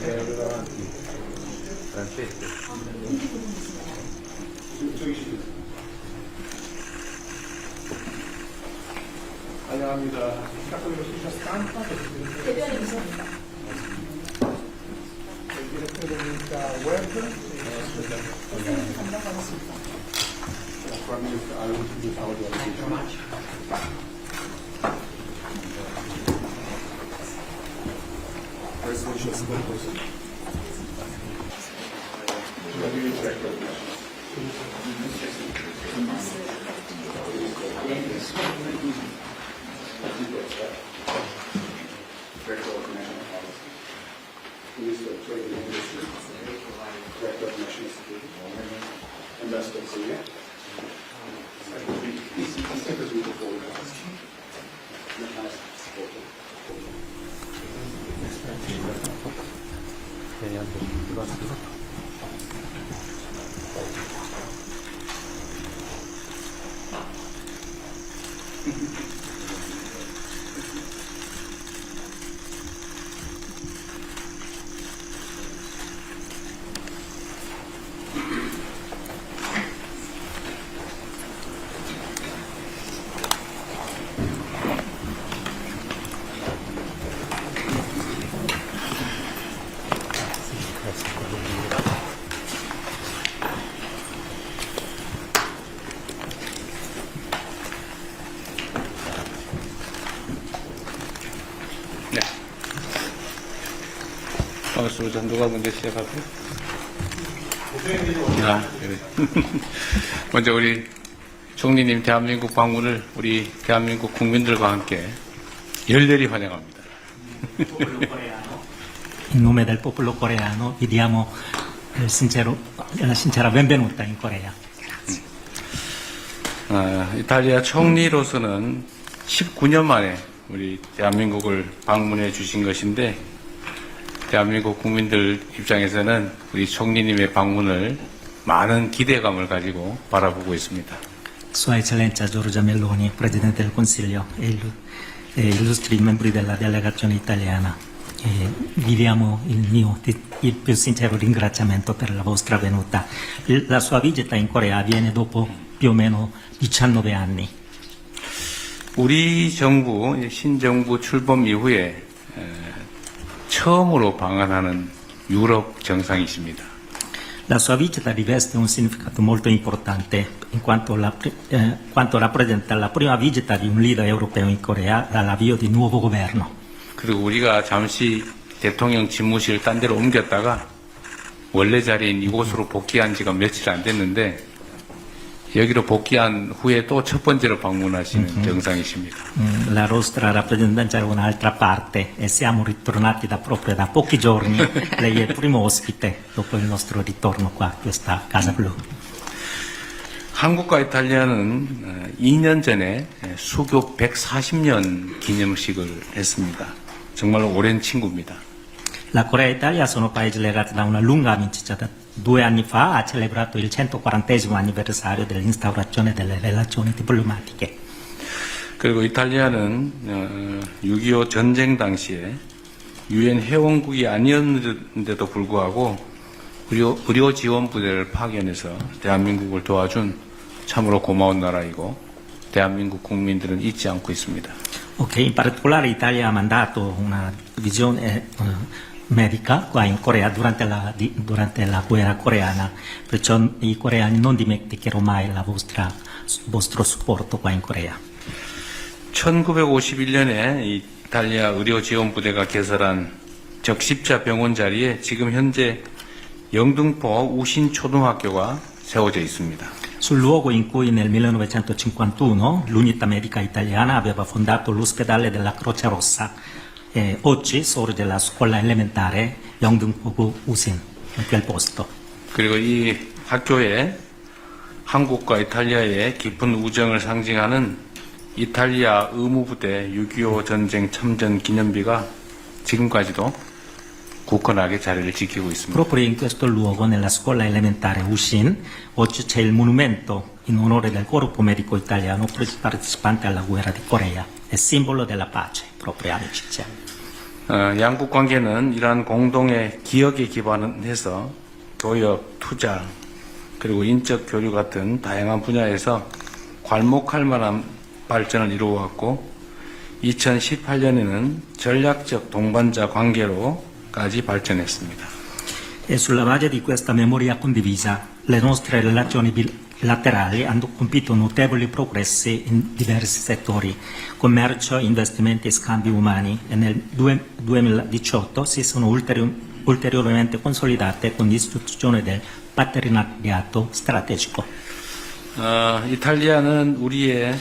davanti. Francesco. Avevamo il capo dell'ufficio stampa, 대변인 이사입니다. il direttore dell'unità web 선생님이 담당하셨습니다. attualmente all'ultimo tavolo dell'ufficio. 네. 반갑습니다. 누가 먼저 시작할까요? 그래. 먼저 우리 총리님 대한민국 방문을 우리 대한민국 국민들과 함께 열렬히 환영합니다. In nome del popolo coreano vi diamo la sincera benvenuta in Corea. 이탈리아 총리로서는 19년 만에 우리 대한민국을 방문해 주신 것인데 대한민국 국민들 입장에서는 우리 총리님의 방문을 많은 기대감을 가지고 바라보고 있습니다. Sua Eccellenza Giorgia Meloni, Presidente del Consiglio e illustri membri della delegazione italiana, viviamo il più sincero ringraziamento per la vostra venuta. La sua visita in Corea avviene dopo più o meno 19 anni. 우리 정부, 신정부 출범 이후에 처음으로 방한하는 유럽 정상이십니다. La sua visita riveste un significato molto importante in quanto rappresenta la prima visita di un leader europeo in Corea dall'avvio di nuovo governo. 그리고 우리가 잠시 대통령 집무실을 딴 데로 옮겼다가 원래 자리인 이곳으로 복귀한 지가 며칠 안 됐는데 여기로 복귀한 후에 또 첫 번째로 방문하시는 정상이십니다. La nostra rappresentanza era un'altra parte e siamo ritornati proprio da pochi giorni. Lei è il primo ospite dopo il nostro ritorno qua a questa Casa Blu. 한국과 이탈리아는 2년 전에 수교 140년 기념식을 했습니다. 정말로 오랜 친구입니다. La Corea e l'Italia sono paesi legati da una lunga amicizia. 2 anni fa ha celebrato il 140° anniversario dell'instaurazione delle relazioni diplomatiche. 그리고 이탈리아는 6.25 전쟁 당시에 유엔 회원국이 아니었는데도 불구하고 의료 지원 부대를 파견해서 대한민국을 doajun 참으로 고마운 나라이고 대한민국 국민들은 잊지 않고 있습니다. Ok, in particolare l'Italia ha mandato una divisione medica qua in Corea durante la guerra coreana, perciò i coreani non dimenticherò mai il vostro supporto qua in Corea. 1951년에 이탈리아 의료지원부대가 개설한 적십자 병원 자리에 지금 현재 영등포 우신초등학교가 세워져 있습니다. Sul luogo in cui nel 1951 l'unità medica italiana aveva fondato l'ospedale della Croce Rossa, oggi sorge la scuola elementare 영등포구 우신, in quel posto. 그리고 이 학교에 한국과 이탈리아의 깊은 우정을 상징하는 이탈리아 의무부대 6.25 전쟁 참전 기념비가 지금까지도 굳건하게 자리를 지키고 있습니다. Proprio in questo luogo, nella scuola elementare Ushin, oggi c'è il monumento in onore del corpo medico italiano partecipante alla guerra di Corea, è simbolo della pace, proprio amicizia. 양국 관계는 이러한 공동의 기억에 기반해서 교역, 투자, 그리고 인적 교류 같은 다양한 분야에서 괄목할 만한 발전을 이루어왔고 2018년에는 전략적 동반자 관계로까지 발전했습니다. E sulla base di questa memoria condivisa, le nostre relazioni bilaterali hanno compiuto notevoli progressi in diversi settori, commercio, investimenti e scambi umani, e nel 2018 si sono ulteriormente consolidate con l'istituzione del partenariato strategico. 이탈리아는 우리의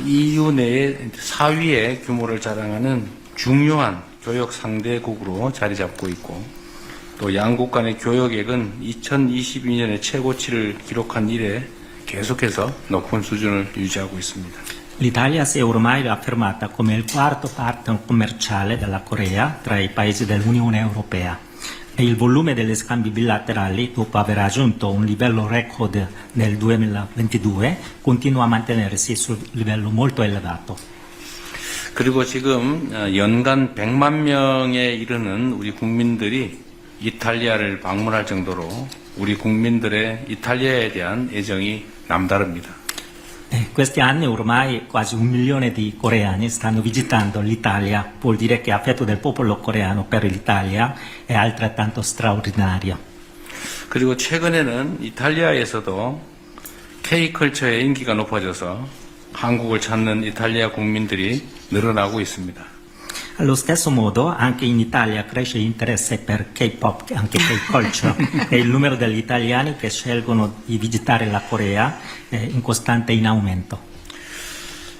EU 내의 4위의 규모를 자랑하는 중요한 교역 상대국으로 자리 잡고 있고 또 양국 간의 교역액은 2022년에 최고치를 기록한 이래 계속해서 높은 수준을 유지하고 있습니다. L'Italia si è ormai affermata come il quarto partner commerciale della Corea tra i paesi dell'Unione Europea e il volume degli scambi bilaterali, dopo aver raggiunto un livello record nel 2022, continua a mantenersi sul livello molto elevato. 그리고 지금 연간 100만 명에 이르는 우리 국민들이 이탈리아를 방문할 정도로 우리 국민들의 이탈리아에 대한 애정이 남다릅니다. Questi anni ormai quasi 1 milione di coreani stanno visitando l'Italia, vuol dire che l'affetto del popolo coreano per l'Italia è altrettanto straordinario. 그리고 최근에는 이탈리아에서도 K컬처의 인기가 높아져서 한국을 찾는 이탈리아 국민들이 늘어나고 있습니다. Allo stesso modo, anche in Italia cresce l'interesse per K-pop, anche K-culture, e il numero degli italiani che scelgono di visitare la Corea è in costante in aumento.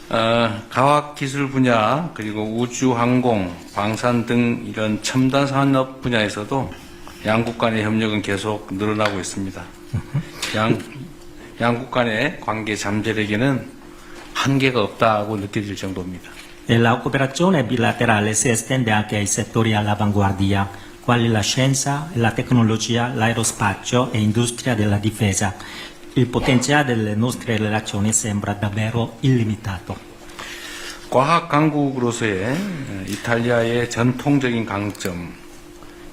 과학기술 분야 그리고 우주, 항공, 방산 등 이런 첨단 산업 분야에서도 양국 간의 협력은 계속 늘어나고 있습니다. 양국 간의 관계 잠재력에는 한계가 없다고 느껴질 정도입니다. E la cooperazione bilaterale si estende anche ai settori all'avanguardia, quali la scienza, la tecnologia, l'aerospazio e industria della difesa. Il potenziale delle nostre relazioni sembra davvero illimitato. 과학 강국으로서의 이탈리아의 전통적인 강점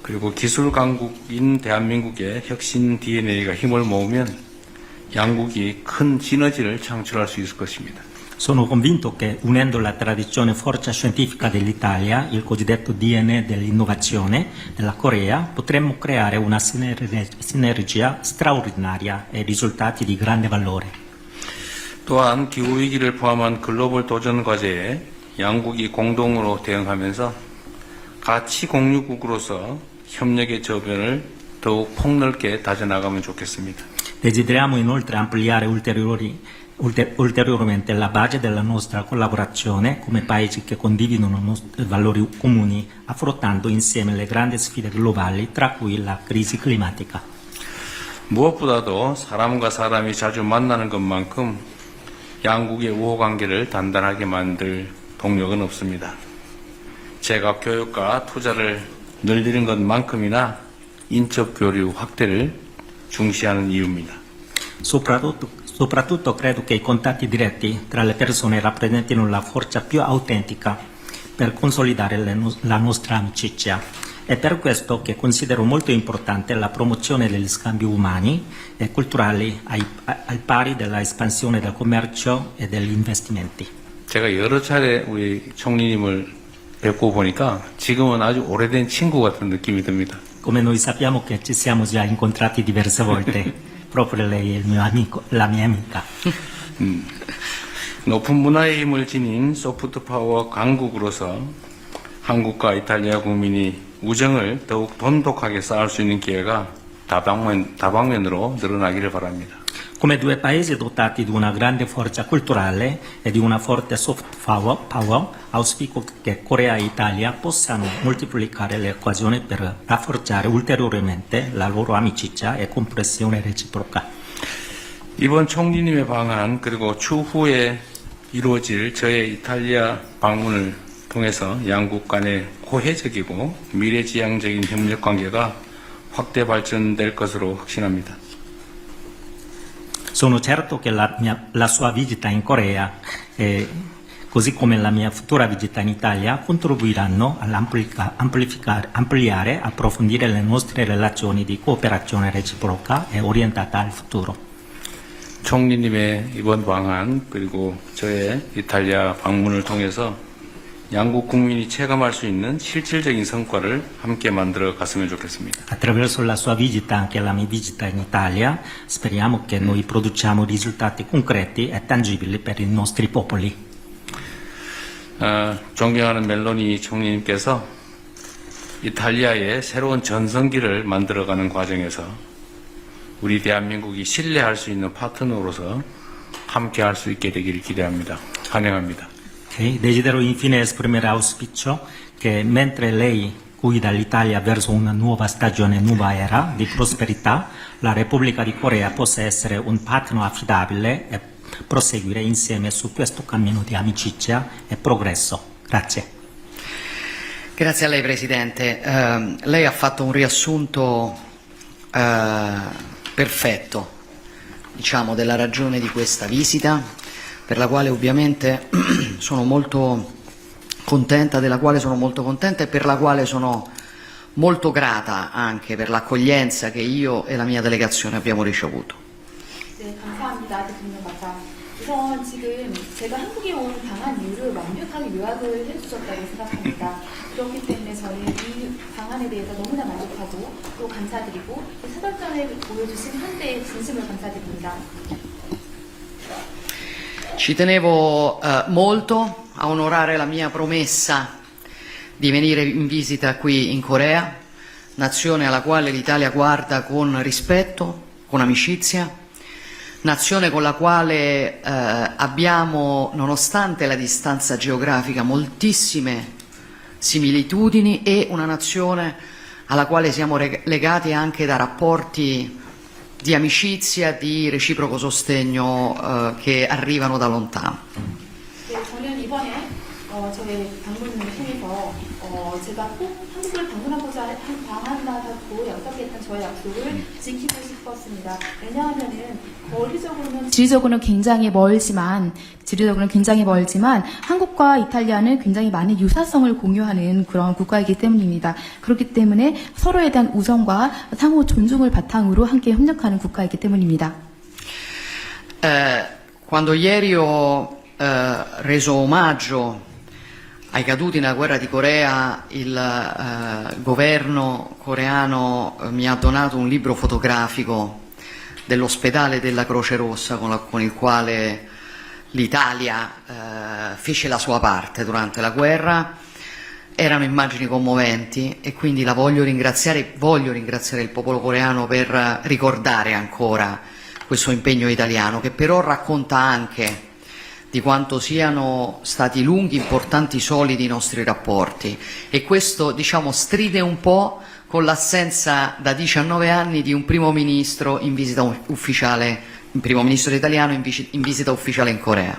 그리고 기술 강국인 대한민국의 혁신 DNA가 힘을 모으면 양국이 큰 시너지를 창출할 수 있을 것입니다. Sono convinto che unendo la tradizione forza scientifica dell'Italia, il cosiddetto DNA dell'innovazione della Corea, potremmo creare una sinergia straordinaria e risultati di grande valore. 또한 기후위기를 포함한 글로벌 도전 과제에 양국이 공동으로 대응하면서 가치 공유국으로서 협력의 저변을 더욱 폭넓게 다져나가면 좋겠습니다. Desideriamo inoltre ampliare ulteriormente la base della nostra collaborazione come paesi che condividono valori comuni, affrontando insieme le grandi sfide globali, tra cui la crisi climatica. 무엇보다도 사람과 사람이 자주 만나는 것만큼 양국의 우호관계를 단단하게 만들 동력은 없습니다. 제가 교육과 투자를 늘리는 것만큼이나 인적 교류 확대를 중시하는 이유입니다. Soprattutto credo che i contatti diretti tra le persone rappresentino la forza più autentica per consolidare la nostra amicizia. È per questo che considero molto importante la promozione degli scambi umani e culturali al pari della espansione del commercio e degli investimenti. 제가 여러 차례 우리 총리님을 뵙고 보니까 지금은 아주 오래된 친구 같은 느낌이 듭니다. Come noi sappiamo che ci siamo già incontrati diverse volte, proprio lei è il mio amico, la mia amica. 높은 문화의 힘을 지닌 소프트 파워 강국으로서 한국과 이탈리아 국민이 우정을 더욱 돈독하게 쌓을 수 있는 기회가 다방면으로 늘어나기를 바랍니다. Come due paesi dotati di una grande forza culturale e di una forte soft power, auspico che Corea e Italia possano moltiplicare le occasioni per rafforzare ulteriormente la loro amicizia e comprensione reciproca. 이번 총리님의 방한 그리고 추후에 이루어질 저의 이탈리아 방문을 통해서 양국 간의 호혜적이고 미래지향적인 협력 관계가 확대 발전될 것으로 확신합니다. Sono certo che la sua visita in Corea così come la mia futura visita in Italia, contribuiranno ampliare, approfondire le nostre relazioni di cooperazione reciproca e orientata al futuro. 총리님의 이번 방한 그리고 저의 이탈리아 방문을 통해서 양국 국민이 체감할 수 있는 실질적인 성과를 함께 만들어 갔으면 좋겠습니다. Attraverso la sua visita, anche la mia visita in Italia, speriamo che noi produciamo risultati concreti e tangibili per i nostri popoli. 존경하는 멜로니 총리님께서 이탈리아의 새로운 전성기를 만들어가는 과정에서 우리 대한민국이 신뢰할 수 있는 파트너로서 함께 할 수 있게 되기를 기대합니다. 환영합니다. Okay. Desidero infine esprimere auspicio che mentre lei guida l'Italia verso una nuova stagione, nuova era di prosperità, la Repubblica di Corea possa essere un partner affidabile e proseguire insieme su questo cammino di amicizia e progresso. Grazie. Grazie a lei Presidente. Lei ha fatto un riassunto perfetto, diciamo, della ragione di questa visita, per la quale ovviamente sono molto contenta, della quale sono molto contenta e per la quale sono molto grata anche per l'accoglienza che io e la mia delegazione abbiamo ricevuto. 네, 감사합니다. 대통령 맞아. 우선 지금 제가 한국에 온 방한 이유를 완벽하게 요약을 해주셨다고 생각합니다. 그렇기 때문에 저는 이 방안에 대해서 너무나 만족하고 또 감사드리고 사절단을 보여주신 한대의 진심을 감사드립니다. Ci tenevo molto a onorare la mia promessa di venire in visita qui in Corea, nazione alla quale l'Italia guarda con rispetto, con amicizia, nazione con la quale abbiamo, nonostante la distanza geografica, moltissime similitudini e una nazione alla quale siamo legati anche da rapporti di amicizia, di reciproco sostegno che arrivano da lontano. 네, 저는 이번에 저의 방문을 통해서 제가 꼭 한국을 방문하고자 방한하고 약속했던 저의 약속을 지키고 싶었습니다. 왜냐하면은 지리적으로는 굉장히 멀지만 한국과 이탈리아는 굉장히 많은 유사성을 공유하는 그런 국가이기 때문입니다. 그렇기 때문에 서로에 대한 우정과 상호 존중을 바탕으로 함께 협력하는 국가이기 때문입니다. Quando ieri ho reso omaggio ai caduti nella guerra di Corea, il governo coreano mi ha donato un libro fotografico dell'ospedale della Croce Rossa con il quale l'Italia fece la sua parte durante la guerra. Erano immagini commoventi e quindi voglio ringraziare il popolo coreano per ricordare ancora questo impegno italiano, che però racconta anche di quanto siano stati lunghi, importanti, solidi i nostri rapporti, e questo, diciamo, stride un po' con l'assenza da 19 anni di un primo ministro in visita ufficiale, un primo ministro italiano in visita ufficiale in Corea.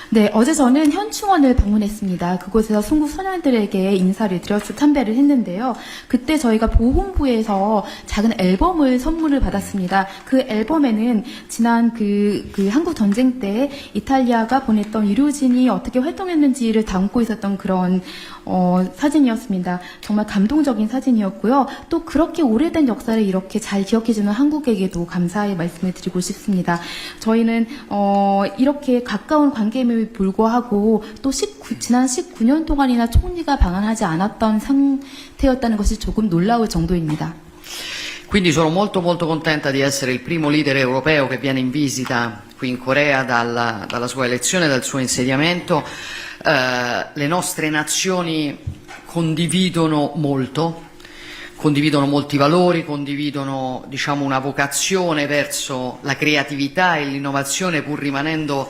네, 어제 저는 현충원을 방문했습니다. 그곳에서 순국 선열들에게 인사를 드려서 참배를 했는데요. 그때 저희가 보훈부에서 작은 앨범을 선물을 받았습니다. 그 앨범에는 지난 그 한국 전쟁 때 이탈리아가 보냈던 의료진이 어떻게 활동했는지를 담고 있었던 그런 사진이었습니다. 정말 감동적인 사진이었고요. 또 그렇게 오래된 역사를 이렇게 잘 기억해주는 한국에게도 감사의 말씀을 드리고 싶습니다. 저희는 이렇게 가까운 관계임에도 불구하고 또 지난 19년 동안이나 총리가 방한하지 않았던 상태였다는 것이 조금 놀라울 정도입니다. Quindi sono molto contenta di essere il primo leader europeo che viene in visita qui in Corea dalla sua elezione, dal suo insediamento. Le nostre nazioni condividono molti valori, condividono, diciamo, una vocazione verso la creatività e l'innovazione, pur rimanendo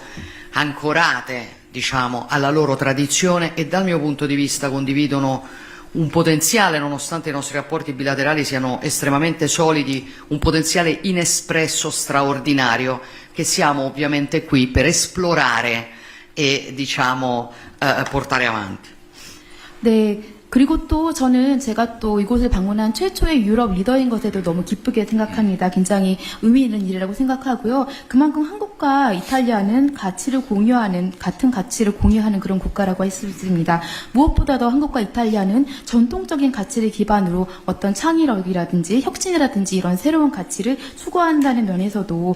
ancorate, diciamo, alla loro tradizione, e dal mio punto di vista condividono un potenziale, nonostante i nostri rapporti bilaterali siano estremamente solidi, un potenziale inespresso straordinario che siamo ovviamente qui per esplorare e, diciamo, portare avanti. 네, 그리고 또 저는 제가 또 이곳을 방문한 최초의 유럽 리더인 것에도 너무 기쁘게 생각합니다. 굉장히 의미 있는 일이라고 생각하고요. 그만큼 한국과 이탈리아는 같은 가치를 공유하는 그런 국가라고 할 수 있습니다. 무엇보다도 한국과 이탈리아는 전통적인 가치를 기반으로 어떤 창의력이라든지 혁신이라든지 이런 새로운 가치를 추구한다는 면에서도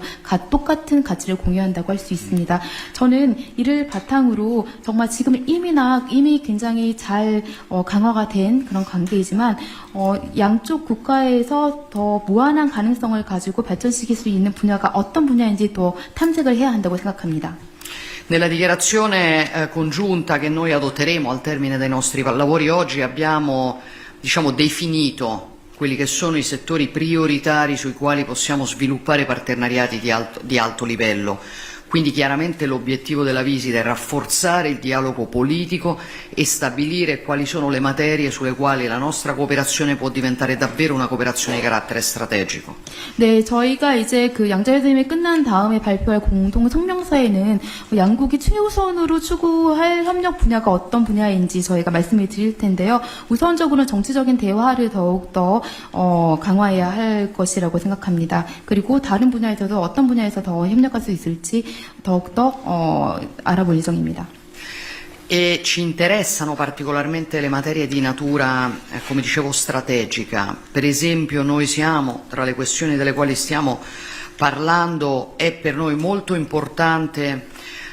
똑같은 가치를 공유한다고 할 수 있습니다. 저는 이를 바탕으로 정말 지금 이미 굉장히 잘 강화가 된 그런 관계이지만 양쪽 국가에서 더 무한한 가능성을 가지고 발전시킬 수 있는 분야가 어떤 분야인지 또 탐색을 해야 한다고 생각합니다. Nella dichiarazione congiunta che noi adotteremo al termine dei nostri lavori oggi abbiamo, diciamo, definito quelli che sono i settori prioritari sui quali possiamo sviluppare partenariati di alto livello. Quindi chiaramente l'obiettivo della visita è rafforzare il dialogo politico e stabilire quali sono le materie sulle quali la nostra cooperazione può diventare davvero una cooperazione di carattere strategico. 네, 저희가 이제 그 양자회담이 끝난 다음에 발표할 공동 성명서에는 양국이 최우선으로 추구할 협력 분야가 어떤 분야인지 저희가 말씀을 드릴 텐데요. 우선적으로는 정치적인 대화를 더욱더 강화해야 할 것이라고 생각합니다. 그리고 다른 분야에서도 어떤 분야에서 더 협력할 수 있을지 더욱더 알아볼 예정입니다. E ci interessano particolarmente le materie di natura, come dicevo, strategica. Per esempio, noi siamo, tra le questioni delle quali stiamo parlando, è per noi molto importante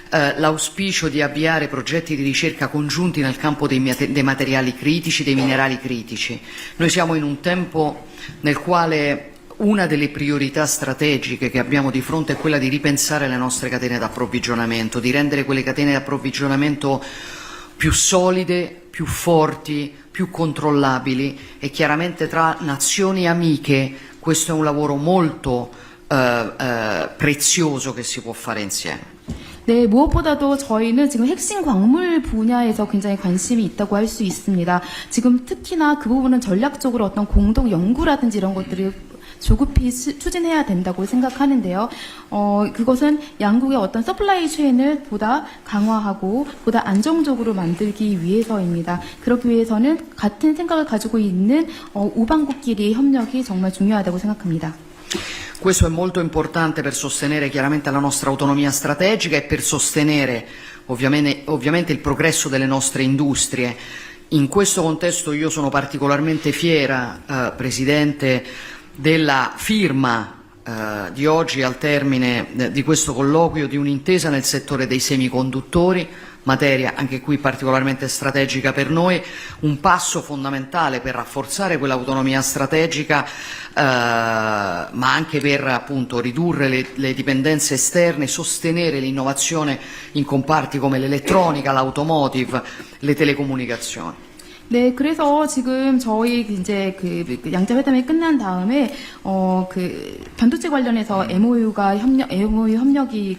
l'auspicio di avviare progetti di ricerca congiunti nel campo dei materiali critici, dei minerali critici. Noi siamo in un tempo nel quale una delle priorità strategiche che abbiamo di fronte è quella di ripensare le nostre catene d'approvvigionamento, di rendere quelle catene d'approvvigionamento più solide, più forti, più controllabili e chiaramente tra nazioni amiche questo è un lavoro molto prezioso che si può fare insieme. 네, 무엇보다도 저희는 지금 핵심 광물 분야에서 굉장히 관심이 있다고 할 수 있습니다. 지금 특히나 그 부분은 전략적으로 어떤 공동 연구라든지 이런 것들을 조급히 추진해야 된다고 생각하는데요. 그것은 양국의 어떤 서플라이 체인을 보다 강화하고 보다 안정적으로 만들기 위해서입니다. 그러기 위해서는 같은 생각을 가지고 있는 우방국끼리 협력이 정말 중요하다고 생각합니다. Questo è molto importante per sostenere chiaramente la nostra autonomia strategica e per sostenere ovviamente il progresso delle nostre industrie. In questo contesto io sono particolarmente fiera, Presidente, della firma di oggi al termine di questo colloquio di un'intesa nel settore dei semiconduttori, materia anche qui particolarmente strategica per noi, un passo fondamentale per rafforzare quell'autonomia strategica ma anche per appunto ridurre le dipendenze esterne, sostenere l'innovazione in comparti come l'elettronica, l'automotive, le telecomunicazioni. 네, 그래서 지금 저희 이제 그 양자회담이 끝난 다음에 그 반도체 관련해서 MOU 협력이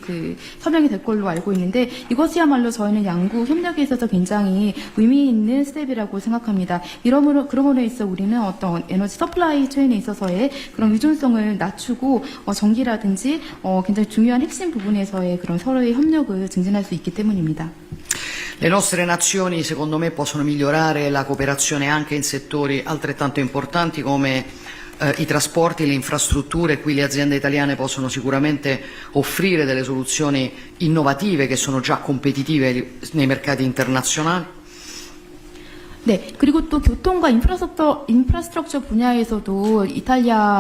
서명이 될 걸로 알고 있는데 이것이야말로 저희는 양국 협력에 있어서 굉장히 의미 있는 스텝이라고 생각합니다. 그러므로 있어 우리는 어떤 에너지 서플라이 체인에 있어서의 그런 의존성을 낮추고 전기라든지 굉장히 중요한 핵심 부분에서의 그런 서로의 협력을 증진할 수 있기 때문입니다. Le nostre nazioni, secondo me, possono migliorare la cooperazione anche in settori altrettanto importanti come i trasporti e le infrastrutture. Qui le aziende italiane possono sicuramente offrire delle soluzioni innovative che sono già competitive nei mercati internazionali. 네, 그리고 또 교통과 인프라스트럭처 분야에서도 이탈리아